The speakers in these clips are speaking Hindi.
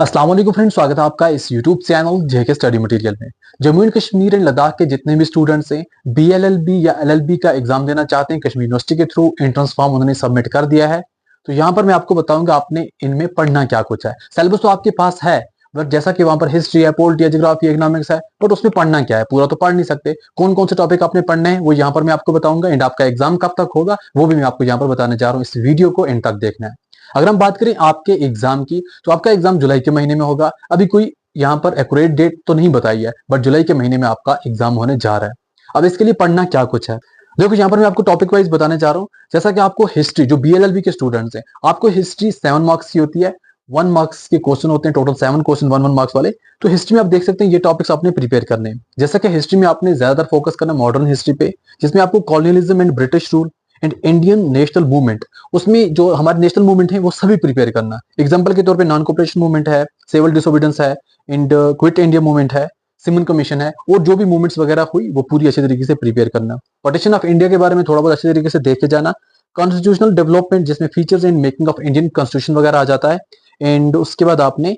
अस्सलाम वालेकुम फ्रेंड्स, स्वागत है आपका इस यूट्यूब चैनल जेके स्टडी मटेरियल में। जम्मू एंड कश्मीर एंड लद्दाख के जितने भी स्टूडेंट्स हैं बीएलएलबी या एलएलबी का एग्जाम देना चाहते हैं कश्मीर यूनिवर्सिटी के थ्रू, एंट्रेंस फॉर्म उन्होंने सबमिट कर दिया है। तो यहाँ पर मैं आपको बताऊंगा आपने इनमें पढ़ना क्या कुछ है। सिलेबस तो आपके पास है, बट जैसा कि वहां पर हिस्ट्री है, पॉलिटी है, ज्योग्राफी, इकोनॉमिक्स है, बट उसमें पढ़ना क्या है पूरा तो पढ़ नहीं सकते। कौन कौन से टॉपिक आपने पढ़ने हैं वो यहाँ पर मैं आपको बताऊंगा, एंड आपका एग्जाम कब तक होगा वो भी मैं आपको यहाँ पर बताने जा रहा हूँ। इस वीडियो को एंड तक देखना है। अगर हम बात करें आपके एग्जाम की, तो आपका एग्जाम जुलाई के महीने में होगा। अभी कोई यहाँ पर एक्यूरेट डेट तो नहीं बताई है, बट जुलाई के महीने में आपका एग्जाम होने जा रहा है। अब इसके लिए पढ़ना क्या कुछ है, देखो यहाँ पर मैं आपको टॉपिक वाइज बताने जा रहा हूँ। जैसा कि आपको हिस्ट्री, जो बीएलएलबी के स्टूडेंट्स हैं, आपको हिस्ट्री 7 मार्क्स की होती है। 1 मार्क्स के क्वेश्चन होते हैं, टोटल 7 क्वेश्चन 1 मार्क्स वाले। तो हिस्ट्री में आप देख सकते हैं ये टॉपिक्स आपने प्रिपेयर करने हैं। जैसा कि हिस्ट्री में आपने ज्यादातर फोकस करना मॉडर्न हिस्ट्री पे, जिसमें आपको colonialism and British rule and Indian national movement, उसमें जो हमारे नेशनल मूवमेंट है वो सभी प्रिपेयर करना। एग्जांपल के तौर पे नॉन कोऑपरेशन मूवमेंट है, सिविल डिसोबीडियंस है, एंड क्विट इंडिया मूवमेंट है, सिमन कमीशन है, और जो भी मूवमेंट्स वगैरह हुई वो पूरी अच्छे तरीके से प्रिपेयर करना। पार्टीशन ऑफ इंडिया के बारे में थोड़ा बहुत अच्छे तरीके से देख के जाना। कॉन्स्टिट्यूशनल डेवलपमेंट, जिसमें features and making of Indian constitution वगैरह आ जाता है। एंड उसके बाद आपने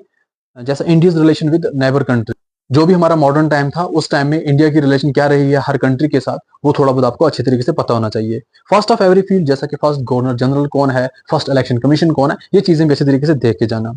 जैसा India's relation with neighbour country, जो भी हमारा मॉडर्न टाइम था उस टाइम में इंडिया की रिलेशन क्या रही है हर कंट्री के साथ, वो थोड़ा बहुत आपको अच्छे तरीके से पता होना चाहिए। फर्स्ट ऑफ एवरी फील्ड, जैसा कि फर्स्ट गवर्नर जनरल कौन है, फर्स्ट इलेक्शन कमीशन कौन है, ये चीजें भी अच्छे तरीके से देख के जाना।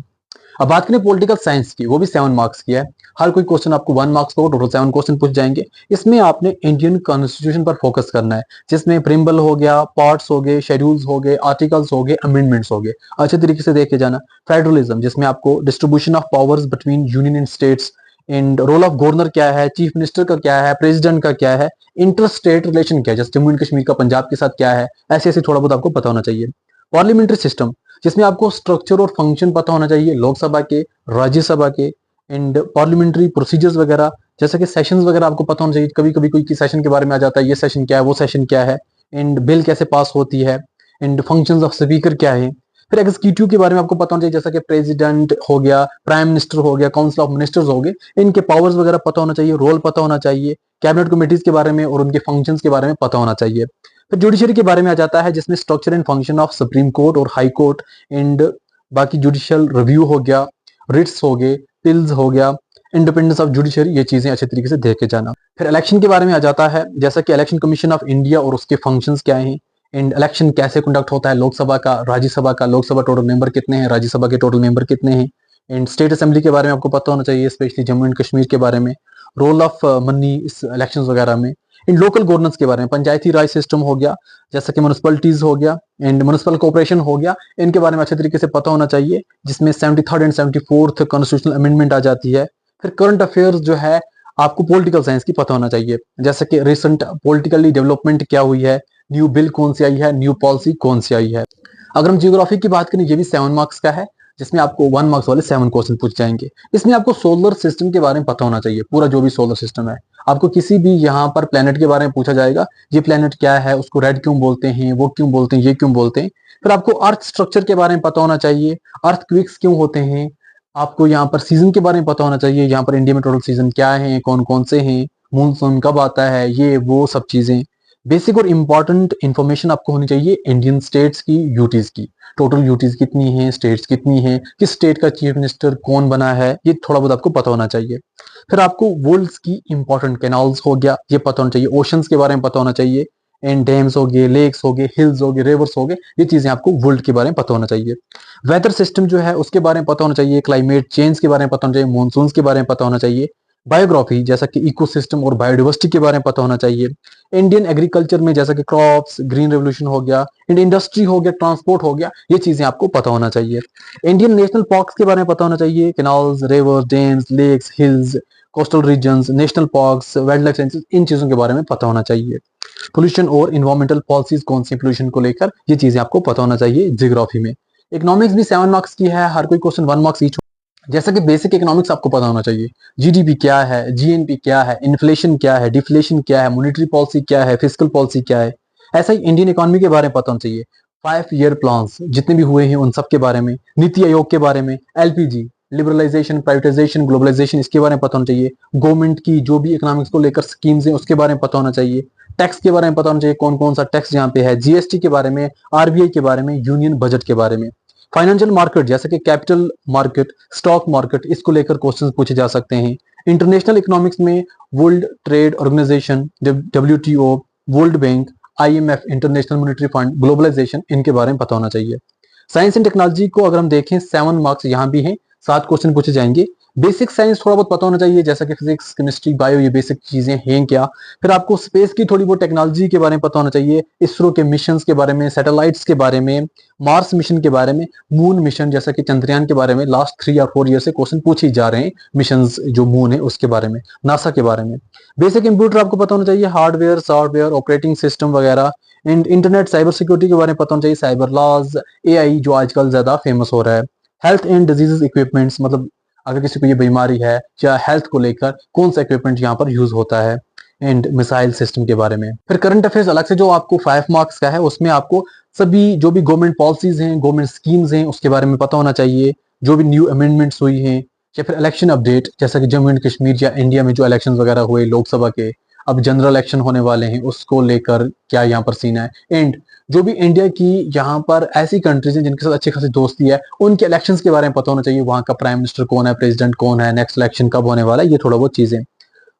अब बात करें पॉलिटिकल साइंस की, वो भी 7 मार्क्स की है। हर कोई क्वेश्चन आपको 1 मार्क्स का, टोटल 7 क्वेश्चन पूछ जाएंगे। इसमें आपने इंडियन कॉन्स्टिट्यूशन पर फोकस करना है, जिसमें प्रिम्बल हो गया, पार्ट्स हो गए, शेड्यूल्स हो गए, आर्टिकल्स हो गए, अमेंडमेंट्स हो गए, अच्छे तरीके से देख के जाना। फेडरलिज्म, जिसमें आपको distribution of powers between union and states, and role of governor क्या है, चीफ मिनिस्टर का क्या है, प्रेसिडेंट का क्या है, इंटर स्टेट रिलेशन क्या है, जैसे जम्मू एंड कश्मीर का पंजाब के साथ क्या है, ऐसे ऐसे थोड़ा बहुत आपको पता होना चाहिए। पार्लियामेंट्री सिस्टम, जिसमें आपको स्ट्रक्चर और फंक्शन पता होना चाहिए लोकसभा के, राज्यसभा के, एंड पार्लियामेंट्री प्रोसीजर्स वगैरह, जैसे कि सेशंस वगैरह आपको पता होना चाहिए। कभी कभी कोई सेशन के बारे में आ जाता है, ये सेशन क्या है, वो सेशन क्या है, एंड बिल कैसे पास होती है, एंड फंक्शंस ऑफ स्पीकर क्या है। फिर एग्जीक्यूटिव के बारे में आपको पता होना चाहिए, जैसा कि प्रेसिडेंट हो गया, प्राइम मिनिस्टर हो गया, काउंसिल ऑफ मिनिस्टर्स हो गए, इनके पावर्स वगैरह पता होना चाहिए, रोल पता होना चाहिए, कैबिनेट कमेटीज के बारे में और उनके फंक्शंस के बारे में पता होना चाहिए। फिर जुडिशरी के बारे में आ जाता है, जिसमें structure and function of supreme court और हाई कोर्ट, एंड बाकी जुडिशियल रिव्यू हो गया, रिट्स हो गए, पिल्स हो गया, इंडिपेंडेंस ऑफ जुडिशरी, ये चीजें अच्छे तरीके से देख के जाना। फिर इलेक्शन के बारे में आ जाता है, जैसा कि इलेक्शन कमीशन ऑफ इंडिया और उसके फंक्शंस क्या हैं, एंड इलेक्शन कैसे कंडक्ट होता है, लोकसभा का, राज्यसभा का, लोकसभा टोटल मेंबर कितने हैं, राज्यसभा के टोटल मेंबर कितने हैं, एंड स्टेट असेंबली के बारे में आपको पता होना चाहिए, स्पेशली जम्मू एंड कश्मीर के बारे में, रोल ऑफ मनी इस इलेक्शंस वगैरह में, इन लोकल गवर्नेंस के बारे में, पंचायती राज सिस्टम हो गया, जैसा कि म्यूनिसिपलिटीज हो गया, एंड म्यूनिसिपल कॉर्पोरेशन हो गया, इनके बारे में अच्छे तरीके से पता होना चाहिए, जिसमें 73rd and 74th constitutional amendment आ जाती है। फिर करंट अफेयर्स जो है आपको पॉलिटिकल साइंस की पता होना चाहिए, जैसे कि रिसेंट पॉलिटिकली डेवलपमेंट क्या हुई है, न्यू बिल कौन सी आई है, न्यू पॉलिसी कौन सी आई है। अगर हम जियोग्राफी की बात करें, ये भी 7 मार्क्स का है, जिसमें आपको 1 मार्क्स वाले 7 क्वेश्चन पूछ जाएंगे। इसमें आपको सोलर सिस्टम के बारे में पता होना चाहिए, पूरा जो भी सोलर सिस्टम है। आपको किसी भी यहाँ पर प्लेनेट के बारे में पूछा जाएगा, ये प्लेनेट क्या है, उसको रेड क्यों बोलते हैं, वो क्यों बोलते हैं, ये क्यों बोलते हैं। फिर आपको अर्थ स्ट्रक्चर के बारे में पता होना चाहिए, अर्थ क्विक्स क्यों होते हैं। आपको यहाँ पर सीजन के बारे में पता होना चाहिए, यहाँ पर इंडिया में टोटल सीजन क्या है, कौन कौन से हैं, मूनसून कब आता है, ये वो सब चीजें। बेसिक और इंपॉर्टेंट इंफॉर्मेशन आपको होनी चाहिए इंडियन स्टेट्स की, यूटीज की, टोटल यूटीज कितनी है, स्टेट्स कितनी है, किस स्टेट का चीफ मिनिस्टर कौन बना है, ये थोड़ा बहुत आपको पता होना चाहिए। फिर आपको वर्ल्ड्स की इंपॉर्टेंट कैनाल्स हो गया, ये पता होना चाहिए, ओशंस के बारे में पता होना चाहिए, एंड डैम्स हो गए, लेक्स हो गए, हिल्स हो गए, रिवर्स हो गए, ये चीजें आपको वर्ल्ड के बारे में पता होना चाहिए। वेदर सिस्टम जो है उसके बारे में पता होना चाहिए, क्लाइमेट चेंज के बारे में पता होना चाहिए, मानसून के बारे में पता होना चाहिए। बायोग्राफी, जैसा कि इकोसिस्टम और बायोडाइवर्सिटी के बारे में पता होना चाहिए। इंडियन एग्रीकल्चर में जैसा कि क्रॉप्स, ग्रीन रेवोल्यूशन हो गया, इंडस्ट्री हो गया, ट्रांसपोर्ट हो गया, ये चीजें आपको पता होना चाहिए। इंडियन नेशनल पार्क्स के बारे में पता होना चाहिए, canals, rivers, dams, lakes, hills, coastal regions, national parks, wildlife sanctuaries, इन चीजों के बारे में पता होना चाहिए। पोल्यूशन और इन्वायरमेंटल पॉलिसीज कौन सी पोल्यूशन को लेकर, ये चीजें आपको पता होना चाहिए जियोग्राफी में। इकोनॉमिक्स भी 7 मार्क्स की है, हर कोई क्वेश्चन 1 मार्क्स ईच। जैसा कि बेसिक इकोनॉमिक्स आपको पता होना चाहिए, जीडीपी क्या है, जीएनपी क्या है, इन्फ्लेशन क्या है, डिफ्लेशन क्या है, मॉनेटरी पॉलिसी क्या है, फिस्कल पॉलिसी क्या है। ऐसा ही इंडियन इकोनॉमी के बारे में पता होना चाहिए, 5 ईयर प्लान्स जितने भी हुए हैं उन सब के बारे में, नीति आयोग के बारे में, एलपीजी, लिबरलाइजेशन, प्राइवेटाइजेशन, ग्लोबलाइजेशन, इसके बारे में पता होना चाहिए। गवर्नमेंट की जो भी इकोनॉमिक्स को लेकर स्कीम्स हैं उसके बारे में पता होना चाहिए। टैक्स के बारे में पता होना चाहिए, कौन कौन सा टैक्स यहाँ पे है, जीएसटी के बारे में, आरबीआई के बारे में, यूनियन बजट के बारे में। फाइनेंशियल मार्केट जैसे कि कैपिटल मार्केट, स्टॉक मार्केट, इसको लेकर क्वेश्चंस पूछे जा सकते हैं। इंटरनेशनल इकोनॉमिक्स में world trade organisation, WTO, world bank, IMF, international monetary fund, globalisation, इनके बारे में पता होना चाहिए। साइंस एंड टेक्नोलॉजी को अगर हम देखें 7 मार्क्स यहाँ भी हैं, 7 क्वेश्चन पूछे जाएंगे। बेसिक साइंस थोड़ा बहुत पता होना चाहिए, जैसा कि फिजिक्स, केमिस्ट्री, बायो, ये बेसिक चीजें हैं क्या। फिर आपको स्पेस की थोड़ी बहुत टेक्नोलॉजी के बारे में पता होना चाहिए, इसरो के मिशंस के बारे में, सैटेलाइट्स के बारे में, मार्स मिशन के बारे में, मून मिशन जैसा कि चंद्रयान के बारे में लास्ट 3 या 4 ईयर से क्वेश्चन पूछे ही जा रहे हैं। मिशन जो मून है उसके बारे में, नासा के बारे में। बेसिक कंप्यूटर आपको पता होना चाहिए, हार्डवेयर, सॉफ्टवेयर, ऑपरेटिंग सिस्टम वगैरह। एंड इंटरनेट, साइबर सिक्योरिटी के बारे में पता होना चाहिए, साइबर लॉज, AI जो आजकल ज्यादा फेमस हो रहा है। हेल्थ एंड डिजीज इक्विपमेंट्स, मतलब अगर किसी को ये बीमारी है या हेल्थ को लेकर कौन सा इक्विपमेंट यहाँ पर यूज होता है। एंड मिसाइल सिस्टम के बारे में। फिर करंट अफेयर्स अलग से जो आपको 5 मार्क्स का है, उसमें आपको सभी जो भी गवर्नमेंट पॉलिसीज हैं, गवर्नमेंट स्कीम्स हैं, उसके बारे में पता होना चाहिए। जो भी न्यू अमेंडमेंट्स हुई हैं, या फिर इलेक्शन अपडेट, जैसा कि जम्मू एंड कश्मीर या इंडिया में जो इलेक्शन वगैरह हुए लोकसभा के, अब जनरल इलेक्शन होने वाले हैं, उसको लेकर क्या यहाँ पर सीन है। एंड जो भी इंडिया की यहाँ पर ऐसी कंट्रीज हैं जिनके साथ अच्छी खासी दोस्ती है, उनके इलेक्शंस के बारे में पता होना चाहिए। वहां का प्राइम मिनिस्टर कौन है, प्रेसिडेंट कौन है, नेक्स्ट इलेक्शन कब होने वाला है, ये थोड़ा बहुत चीजें।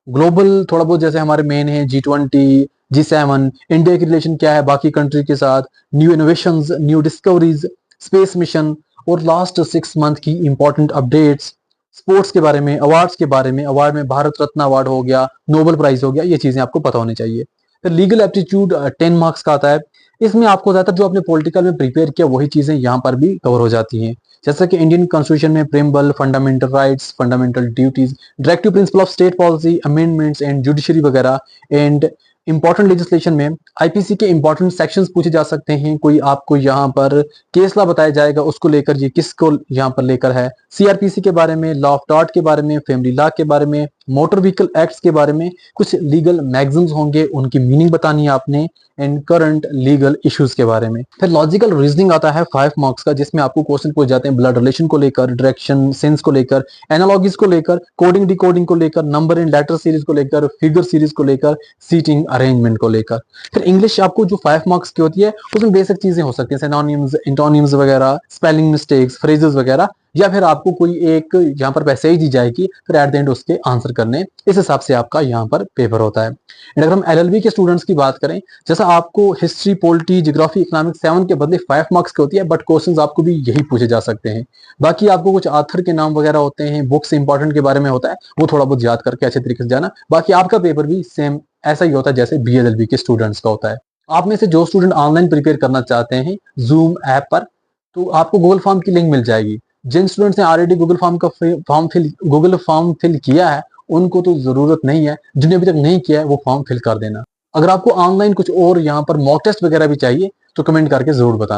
ग्लोबल थोड़ा बहुत जैसे हमारे मेन है G20, G7, इंडिया की रिलेशन क्या है बाकी कंट्री के साथ, new innovations, new discoveries, space mission, और लास्ट 6 मंथ की इंपॉर्टेंट अपडेट्स, स्पोर्ट्स के बारे में, अवार्ड्स के बारे में, अवार्ड में भारत रत्न अवार्ड हो गया, नोबेल प्राइज हो गया, ये चीजें आपको पता होनी चाहिए। फिर लीगल एप्टीट्यूड 10 मार्क्स का आता है। इसमें आपको ज्यादातर जो आपने पॉलिटिकल में प्रिपेयर किया वही चीजें यहाँ पर भी कवर हो जाती हैं, जैसा कि इंडियन कॉन्स्टिट्यूशन में preamble, fundamental rights, fundamental duties, directive principle of state policy, amendments and judiciary वगैरह। एंड इंपॉर्टेंट लेजिस्लेशन में IPC के इंपॉर्टेंट सेक्शंस पूछे जा सकते हैं। कोई आपको यहाँ पर केस लॉ बताया जाएगा, उसको लेकर ये किसको यहाँ पर लेकर है, CRPC के बारे में, लॉ ऑफ टॉर्ट के बारे में, फैमिली लॉ के बारे में, मोटर व्हीकल एक्ट्स के बारे में, कुछ लीगल मैगजीन्स होंगे उनकी मीनिंग बतानी है आपने, एंड करंट लीगल इश्यूज के बारे में। फिर लॉजिकल रीजनिंग आता है 5 मार्क्स का, जिसमें आपको क्वेश्चन पूछ जाते हैं ब्लड रिलेशन को लेकर, डायरेक्शन सेंस को लेकर, एनालॉजीज को लेकर, कोडिंग डिकोडिंग को लेकर, नंबर एंड लेटर सीरीज को लेकर, फिगर सीरीज को लेकर, सीटिंग अरेंजमेंट को लेकर। फिर इंग्लिश आपको जो 5 मार्क्स की होती है उसमें बेसिक चीजें हो सकती है, सिनोनिम्स, एंटोनिम्स वगैरह, स्पेलिंग मिस्टेक्स, फ्रेजेस वगैरह, या फिर आपको कोई एक यहाँ पर पैसेज दी जाएगी, फिर एट द एंड उसके आंसर करने, इस हिसाब से आपका यहाँ पर पेपर होता है। एंड अगर हम LLB के स्टूडेंट्स की बात करें, जैसा आपको हिस्ट्री, पॉलिटी, ज्योग्राफी, इकोनॉमिक्स 7 के बदले 5 मार्क्स की होती है, बट क्वेश्चंस आपको भी यही पूछे जा सकते हैं। बाकी आपको कुछ आथर के नाम वगैरह होते हैं, बुक्स इंपॉर्टेंट के बारे में होता है, वो थोड़ा बहुत याद करके अच्छे तरीके से जाना। बाकी आपका पेपर भी सेम ऐसा ही होता है जैसे BLLB के स्टूडेंट्स का होता है। आप में से जो स्टूडेंट ऑनलाइन प्रिपेयर करना चाहते हैं जूम ऐप पर, तो आपको गूगल फॉर्म की लिंक मिल जाएगी। जिन स्टूडेंट्स ने ऑलरेडी गूगल फॉर्म फिल किया है उनको तो जरूरत नहीं है, जिन्हें अभी तक नहीं किया है वो फॉर्म फिल कर देना। अगर आपको ऑनलाइन कुछ और यहाँ पर मॉक टेस्ट वगैरह भी चाहिए तो कमेंट करके जरूर बताना।